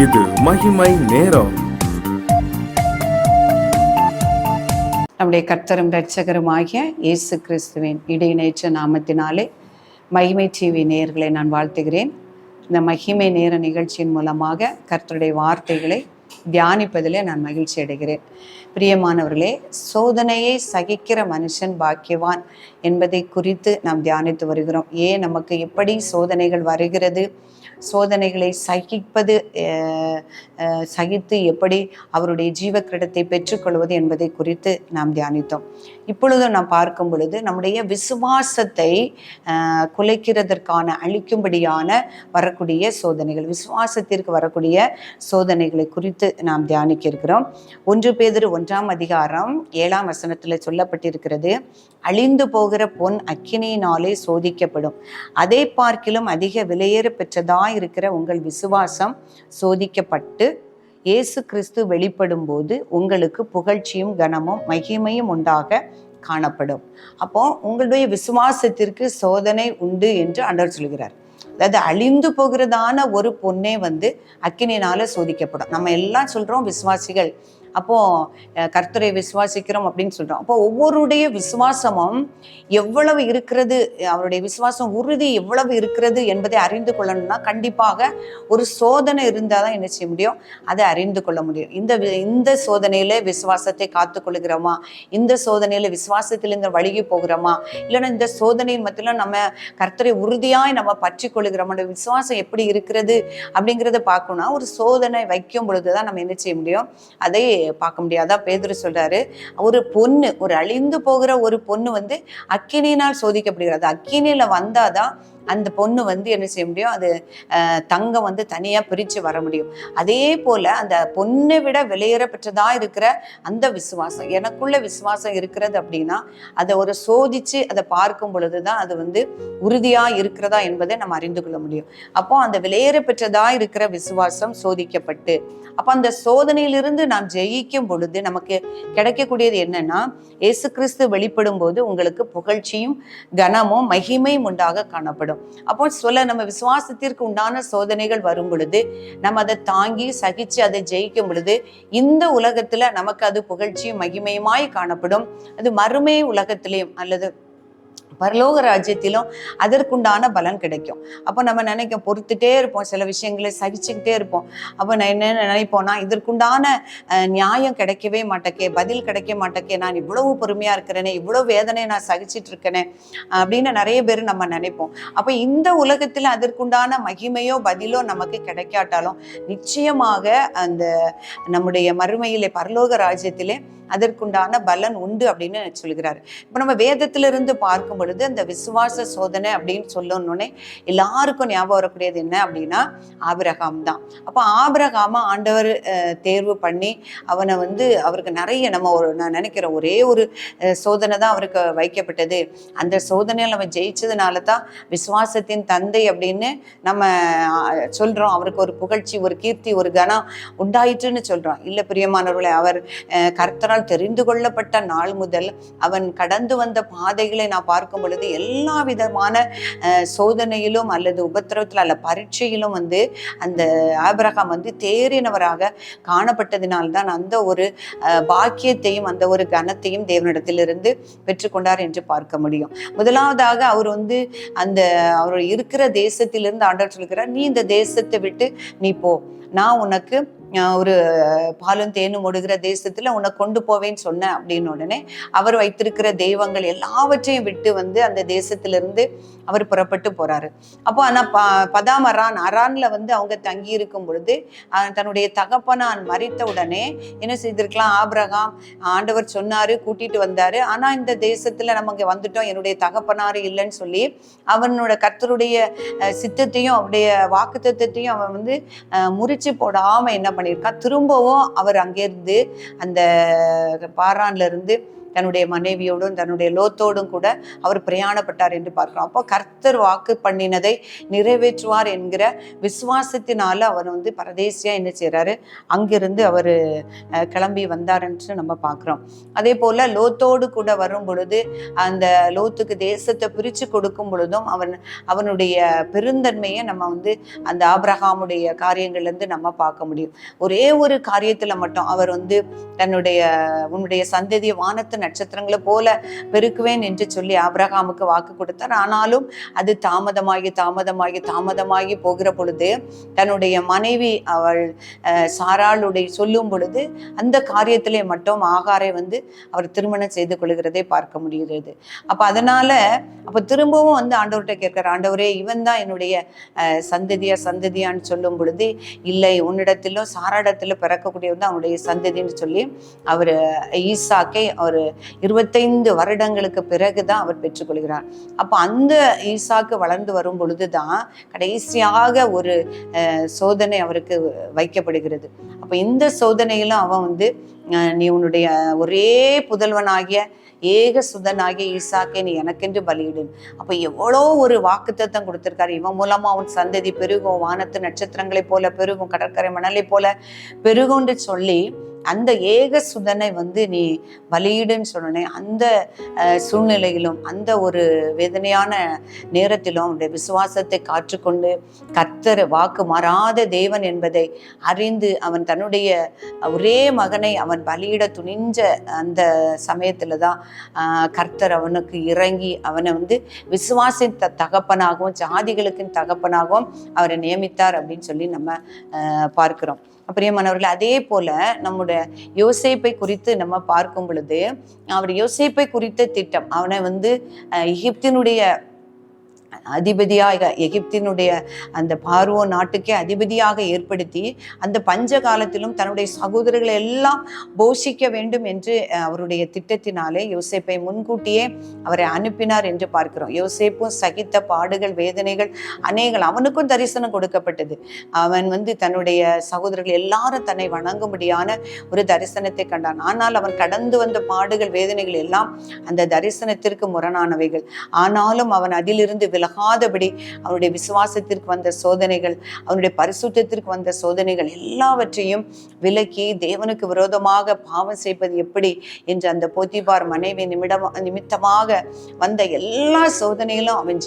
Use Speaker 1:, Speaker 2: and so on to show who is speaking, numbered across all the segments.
Speaker 1: இது மகிமை நேரம்.
Speaker 2: நம்முடைய கர்த்தரும் இரட்சகருமாகிய இயேசு கிறிஸ்துவின் இடையினேற்ற நாமத்தினாலே மகிமை டிவி நேயர்களை நான் வாழ்த்துகிறேன். இந்த மகிமை நேர நிகழ்ச்சியின் மூலமாக கர்த்தருடைய வார்த்தைகளை தியானிப்பதிலே நான் மகிழ்ச்சி அடைகிறேன். பிரியமானவர்களே, சோதனையை சகிக்கிற மனுஷன் பாக்கியவான் என்பதை குறித்து நாம் தியானித்து வருகிறோம். ஏன் நமக்கு எப்படி சோதனைகள் வருகிறது, சோதனைகளை சகித்து எப்படி அவருடைய ஜீவ கிரீடத்தை பெற்றுக்கொள்வது என்பதை குறித்து நாம் தியானித்தோம். இப்பொழுதும் நாம் பார்க்கும் பொழுது நம்முடைய விசுவாசத்தை குலைக்கிறதற்கான அழிக்கும்படியான வரக்கூடிய சோதனைகள், விசுவாசத்திற்கு வரக்கூடிய சோதனைகளை குறித்து நாம் தியானிக்க இருக்கிறோம். 1 பேதுரு 1ஆம் அதிகாரம் 7ஆம் வசனத்தில் சொல்லப்பட்டிருக்கிறது, அழிந்து போகிற பொன் அக்கினியினாலே சோதிக்கப்படும், அதை பார்க்கிலும் அதிக விலையேற பெற்றதா இருக்கிற உங்கள் விசுவாசம் சோதிக்கப்பட்டு இயேசு கிறிஸ்து வெளிப்படும் போது உங்களுக்கு புகழ்ச்சியும் கனமும் மகிமையும் உண்டாக காணப்படும். அப்போ உங்களுடைய விசுவாசத்திற்கு சோதனை உண்டு என்று ஆண்டவர் சொல்கிறார். அதாவது அழிந்து போகிறதான ஒரு பொண்ணே அக்கினியினால சோதிக்கப்படும். நம்ம எல்லாம் சொல்றோம் விசுவாசிகள், அப்போ கர்த்தரை விசுவாசிக்கிறோம் அப்படின்னு சொல்றோம். அப்போ ஒவ்வொருடைய விசுவாசமும் எவ்வளவு இருக்கிறது, அவருடைய விசுவாசம் உறுதி எவ்வளவு இருக்கிறது என்பதை அறிந்து கொள்ளணும்னா கண்டிப்பாக ஒரு சோதனை இருந்தால் தான் என்ன செய்ய முடியும், அதை அறிந்து கொள்ள முடியும். இந்த சோதனையில விசுவாசத்தை காத்து கொள்கிறோமா, இந்த சோதனையில விசுவாசத்திலிருந்து வழுகி போகிறோமா, இல்லைன்னா இந்த சோதனையின் மத்தியில நம்ம கர்த்தரை உறுதியாய் நம்ம பற்றி கொள்கிறோமா, விசுவாசம் எப்படி இருக்கிறது அப்படிங்கிறத பார்க்கணும்னா ஒரு சோதனை வைக்கும் பொழுதுதான் நம்ம என்ன செய்ய முடியும், அதை பார்க்க முடியாதா. பேதுரு சொல்றாரு, ஒரு பொண்ணு, ஒரு அழிந்து போகிற ஒரு பொண்ணு அக்கினியினால் சோதிக்கப்படுகிறது. அக்கினியில வந்தாதான் அந்த பொண்ணு என்ன செய்ய முடியும், அது தங்கம் தனியா பிரிச்சு வர முடியும். அதே போல அந்த பொண்ணை விட விலையேற பெற்றதா இருக்கிற அந்த விசுவாசம், எனக்குள்ள விசுவாசம் இருக்கிறது அப்படின்னா அதை ஒரு சோதிச்சு அதை பார்க்கும் பொழுதுதான் அது உறுதியா இருக்கிறதா என்பதை நம்ம அறிந்து கொள்ள முடியும். அப்போ அந்த விலையேற பெற்றதா இருக்கிற விசுவாசம் சோதிக்கப்பட்டு, அப்ப அந்த சோதனையிலிருந்து நாம் ஜெயிக்கும் பொழுது நமக்கு கிடைக்கக்கூடியது என்னன்னா, இயேசு கிறிஸ்து வெளிப்படும் போது உங்களுக்கு புகழ்ச்சியும் கனமும் மகிமையும் உண்டாக காணப்படும். அப்போ நம்ம விசுவாசத்திற்கு உண்டான சோதனைகள் வரும் பொழுது நம்ம அதை தாங்கி சகிச்சு அதை ஜெயிக்கும் பொழுது இந்த உலகத்துல நமக்கு அது புகழ்ச்சியும் மகிமையுமாய் காணப்படும். அது மறுமை உலகத்திலேயும் அல்லது பரலோக ராஜ்யத்திலும் அதற்குண்டான பலன் கிடைக்கும். அப்போ நம்ம நினைக்க பொறுத்துட்டே இருப்போம், சில விஷயங்களை சகிச்சுக்கிட்டே இருப்போம். அப்போ நான் என்ன நினைப்போம்னா, இதற்குண்டான நியாயம் கிடைக்கவே மாட்டேக்கே, பதில் கிடைக்க மாட்டேக்கே, நான் இவ்வளவு பொறுமையா இருக்கிறேனே, இவ்வளவு வேதனையை நான் சகிச்சிட்டு இருக்கேனே அப்படின்னு நிறைய பேர் நம்ம நினைப்போம். அப்போ இந்த உலகத்துல அதற்குண்டான மகிமையோ பதிலோ நமக்கு கிடைக்காட்டாலும் நிச்சயமாக அந்த நம்முடைய மறுமையிலே பரலோக ராஜ்யத்திலே அதற்குண்டான பலன் உண்டு அப்படின்னு சொல்கிறாரு. இப்போ நம்ம வேதத்திலிருந்து பார்க்கும் பொழுது அந்த விசுவாச சோதனை அப்படின்னு சொல்லணுன்னே எல்லாருக்கும் ஞாபகம் வரக்கூடியது என்ன அப்படின்னா ஆபிரகாம் தான். அப்போ ஆபிரகாம ஆண்டவர் தேர்வு பண்ணி அவனை அவருக்கு நிறைய நான் நினைக்கிறேன் ஒரே ஒரு சோதனை தான் அவருக்கு வைக்கப்பட்டது. அந்த சோதனையில் அவன் ஜெயிச்சதுனால தான் விசுவாசத்தின் தந்தை அப்படின்னு நம்ம சொல்றோம். அவருக்கு ஒரு புகழ்ச்சி, ஒரு கீர்த்தி, ஒரு கனம் உண்டாயிற்றுன்னு சொல்றோம். இல்லை பிரியமானவர்களே, அவர் கர்த்தரால் தெரிந்து கொள்ளப்பட்ட நாள் முதல் அவன் கடந்து வந்த பாதைகளை நான் பார்க்கும் பொழுது எல்லா விதமான சோதனையிலும் அல்லது உபத்திரவத்தில் அல்ல பரீட்சையிலும் அந்த ஆபிரகாம் தேறினவராக காணப்பட்டதினால்தான் அந்த ஒரு பாக்கியத்தையும் அந்த ஒரு கனத்தையும் தேவனிடத்திலிருந்து பெற்றுக்கொண்டார் என்று பார்க்க முடியும். முதலாவதாக அவர் அந்த அவர் இருக்கிற தேசத்திலிருந்து ஆண்டவர் சொல்கிறார், நீ இந்த தேசத்தை விட்டு நீ போ, நான் உனக்கு ஒரு பாலும் தேனும் ஓடுகிற தேசத்துல உன்னை கொண்டு போவேன்னு சொன்ன அப்படின்னு உடனே அவர் வைத்திருக்கிற தெய்வங்கள் எல்லாவற்றையும் விட்டு அந்த தேசத்திலிருந்து அவர் புறப்பட்டு போறாரு. அப்போ ஆனா பதாம் அரான்ல அவங்க தங்கி இருக்கும் பொழுது தன்னுடைய தகப்பனான் மரித்த உடனே என்ன செய்திருக்கலாம், ஆபிரகாம் ஆண்டவர் சொன்னாரு, கூட்டிட்டு வந்தாரு, ஆனா இந்த தேசத்துல நம்ம இங்க வந்துட்டோம், என்னுடைய தகப்பனாரு இல்லைன்னு சொல்லி அவனோட கர்த்தருடைய சித்தத்தையும் அவருடைய வாக்கு தத்தத்தையும் அவன் முறிச்சு போடாம என்ன பண்ணியிருக்கா, திரும்பவும் அவர் அங்கிருந்து அந்த பாரான்ல இருந்து தன்னுடைய மனைவியோடும் தன்னுடைய லோத்தோடும் கூட அவர் பிரயாணப்பட்டார் என்று பார்க்கிறோம். அப்போ கர்த்தர் வாக்கு பண்ணினதை நிறைவேற்றுவார் என்கிற விசுவாசத்தினால அவர் வந்து பரதேசியா என்ன செய்யறாரு, அங்கிருந்து அவர் கிளம்பி வந்தார் என்று நம்ம பார்க்கிறோம். அதே போல லோத்தோடு கூட வரும் பொழுது அந்த லோத்துக்கு தேசத்தை பிரிச்சு கொடுக்கும் பொழுதும் அவனுடைய பெருந்தன்மையை நம்ம வந்து அந்த ஆபிரகாமுடைய காரியங்கள்ல இருந்து நம்ம பார்க்க முடியும். ஒரே ஒரு காரியத்துல மட்டும் அவர் வந்து உன்னுடைய சந்ததியை வானத்து நட்சத்திரங்களை போல பெருக்குவேன் என்று சொல்லி ஆபிரகாமுக்கு வாக்கு கொடுத்தார். ஆனாலும் அது தாமதமாகி போகிற பொழுது தன்னுடைய மனைவி அவள் சாராளுடைய சொல்லும் பொழுது அந்த காரியத்திலே மட்டும் ஆகாரை வந்து அவர் திருமணம் செய்து கொள்கிறதை பார்க்க முடிகிறது. அப்ப திரும்பவும் வந்து ஆண்டவர்கிட்ட கேட்கிறார், ஆண்டவரே இவன் தான் என்னுடைய சந்ததியான்னு சொல்லும் பொழுது, இல்லை உன்னிடத்திலும் சாராடத்திலும் பிறக்கக்கூடியவன் தான் அவனுடைய சந்ததின்னு சொல்லி அவர் ஈசாக்கை அவர் 25 வருடங்களுக்கு பிறகுதான் அவர் பெற்றுக்கொள்கிறார். அப்ப அந்த ஈசாக்கு வளர்ந்து வரும் பொழுதுதான் கடைசியாக ஒரு சோதனை அவருக்கு வைக்கப்படுகிறது. அப்ப இந்த சோதனையிலும் அவன் வந்து நீ உன்னுடைய ஒரே புதல்வனாகிய ஏக சுதனாகிய ஈசாக்கை நீ எனக்கென்று பலியிடு. அப்ப எவ்வளோ ஒரு வாக்குத்தத்தம் கொடுத்திருக்காரு. இவன் மூலமா அவன் சந்ததி பெருகும், வானத்து நட்சத்திரங்களை போல பெருகும், கடற்கரை மணலை போல பெருகும்னு சொல்லி அந்த ஏக சுதனை வந்து நீ பலியிடுன்னு சொன்னேன். அந்த சூழ்நிலையிலும் அந்த ஒரு வேதனையான நேரத்திலும் அவனுடைய விசுவாசத்தை காற்றுக்கொண்டு கர்த்தர் வாக்கு மாறாத தேவன் என்பதை அறிந்து அவன் தன்னுடைய ஒரே மகனை அவன் பலியிட துணிஞ்ச அந்த சமயத்துல தான் கர்த்தர் அவனுக்கு இறங்கி அவனை வந்து விசுவாசின் தகப்பனாகவும் ஜாதிகளுக்கு தகப்பனாகவும் அவரை நியமித்தார் அப்படின்னு சொல்லி நம்ம பார்க்கிறோம். பிரியமானவர்களே, அதே போல நம்முடைய யோசேப்பை குறித்து நம்ம பார்க்கும் பொழுது அவர் யோசேப்பை குறித்த திட்டம், அவனை வந்து எகிப்தினுடைய அதிபதியாக, எகிப்தினுடைய அந்த பார்வோ நாட்டுக்கே அதிபதியாக ஏற்படுத்தி அந்த பஞ்ச காலத்திலும் தன்னுடைய சகோதரர்களை எல்லாம் போஷிக்க வேண்டும் என்று அவருடைய திட்டத்தினாலே யோசேப்பை முன்கூட்டியே அவரை அனுப்பினார் என்று பார்க்கிறோம். யோசேப்பும் சகித்த பாடுகள் வேதனைகள் அநேகள், அவனுக்கும் தரிசனம் கொடுக்கப்பட்டது. அவன் வந்து தன்னுடைய சகோதரர்கள் எல்லாரும் தன்னை வணங்கும்படியான ஒரு தரிசனத்தை கண்டான். ஆனால் அவன் கடந்து வந்த பாடுகள் வேதனைகள் எல்லாம் அந்த தரிசனத்திற்கு முரணானவைகள். ஆனாலும் அவன் அதிலிருந்து விலகாதபடி அவனுடைய விசுவாசத்திற்கு வந்த சோதனைகள், அவனுடைய பரிசுத்தத்திற்கு வந்த சோதனைகள் எல்லாவற்றையும் விலக்கி தேவனுக்கு விரோதமாக பாவம் செய்வது எப்படி என்று அந்த போத்திபார் மனைவி நிமித்தமாக வந்த எல்லா சோதனைகளும் அவன்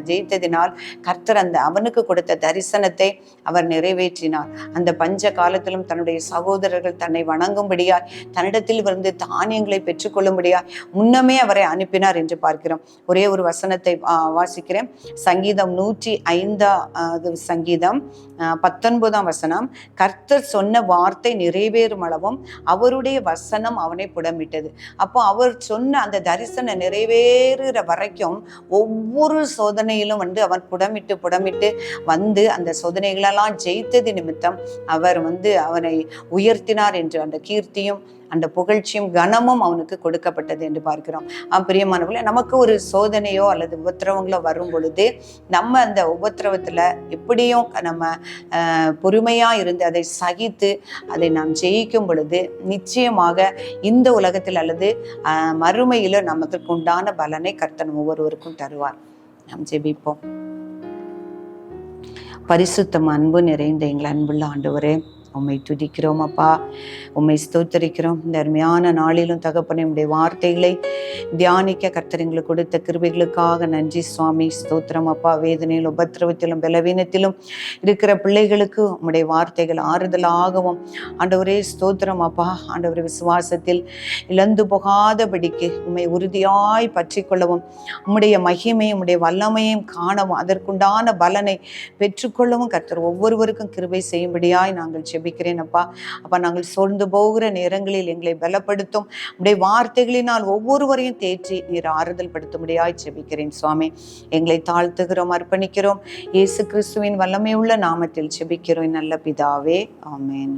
Speaker 2: ஜெயித்ததினால் கர்த்தர் அந்த அவனுக்கு கொடுத்த தரிசனத்தை அவர் நிறைவேற்றினார். அந்த பஞ்ச காலத்திலும் தன்னுடைய சகோதரர்கள் தன்னை வணங்கும்படியாய் தன்னிடத்தில் இருந்து தானியங்களை பெற்றுக்கொள்ளும்படியாய் முன்னமே அவரை அனுப்பினார் என்று பார்க்கிறோம். ஒரே ஒரு வசனத்தை வாசிக்கிறேன். சங்கீதம் 105 சங்கீதம் 19 வசனம். கர்த்தர் சொன்ன வார்த்தை நிறைவேறும் அளவும் அவருடைய வசனம் அவனை புடமிட்டது. அப்போ அவர் சொன்ன அந்த தரிசனம் நிறைவேறுகிற வரைக்கும் ஒவ்வொரு சோதனையிலும் வந்து அவன் புடமிட்டு வந்து அந்த சோதனைகளெல்லாம் ஜெயித்தது நிமித்தம் அவர் வந்து அவனை உயர்த்தினார் என்று அந்த கீர்த்தியும் அந்த புகழ்ச்சியும் கனமும் அவனுக்கு கொடுக்கப்பட்டது என்று பார்க்கிறோம். பிரியமானவர்களே, நமக்கு ஒரு சோதனையோ அல்லது உபத்திரவங்களோ வரும் பொழுது நம்ம அந்த உபத்திரவத்துல எப்படியும் நம்ம பொறுமையா இருந்து அதை சகித்து அதை நாம் ஜெயிக்கும் பொழுது நிச்சயமாக இந்த உலகத்தில் அல்லது மறுமையில நமக்கு உண்டான பலனை கர்த்தர் ஒவ்வொருவருக்கும் தருவார். நாம் ஜெபிப்போம். பரிசுத்தம் அன்பு நிறைந்த எங்கள் அன்புள்ள ஆண்டவரே, உம்மை துதிக்கிறோம் அப்பா, உம்மை ஸ்தோத்தரிக்கிறோம். இந்த அருமையான நாளிலும் தகப்பனே உம்முடைய வார்த்தைகளை தியானிக்க கர்த்தர் எங்களுக்கு கொடுத்த கிருபைகளுக்காக நன்றி சுவாமி. ஸ்தோத்திரம் அப்பா. வேதனையிலும் உபத்திரவத்திலும் பலவீனத்திலும் இருக்கிற பிள்ளைகளுக்கு உம்முடைய வார்த்தைகள் ஆறுதலாகவும் ஆண்டவரே ஸ்தோத்திரம் அப்பா. ஆண்டவரே விசுவாசத்தில் இழந்து போகாதபடிக்கு உம்மை உறுதியாய் பற்றி கொள்ளவும், உம்முடைய மகிமையும் உம்முடைய வல்லமையும் காணவும், அதற்குண்டான பலனை பெற்றுக்கொள்ளவும் கர்த்தர் ஒவ்வொருவருக்கும் கிருபை செய்யும்படியாய் நாங்கள் ஜெபிக்கிறேன் அப்பா. நாங்கள் சோர்ந்து போகிற நேரங்களில் எங்களை பலப்படுத்தும் உடைய வார்த்தைகளினால் ஒவ்வொருவரையும் தேற்றி நீர் ஆறுதல் படுத்தும்படியாய் ஜெபிக்கிறேன் சுவாமி. எங்களை தாழ்த்துகிறோம், அர்ப்பணிக்கிறோம். இயேசு கிறிஸ்துவின் வல்லமையுள்ள நாமத்தில் ஜெபிக்கிறோம் நல்ல பிதாவே, ஆமென்.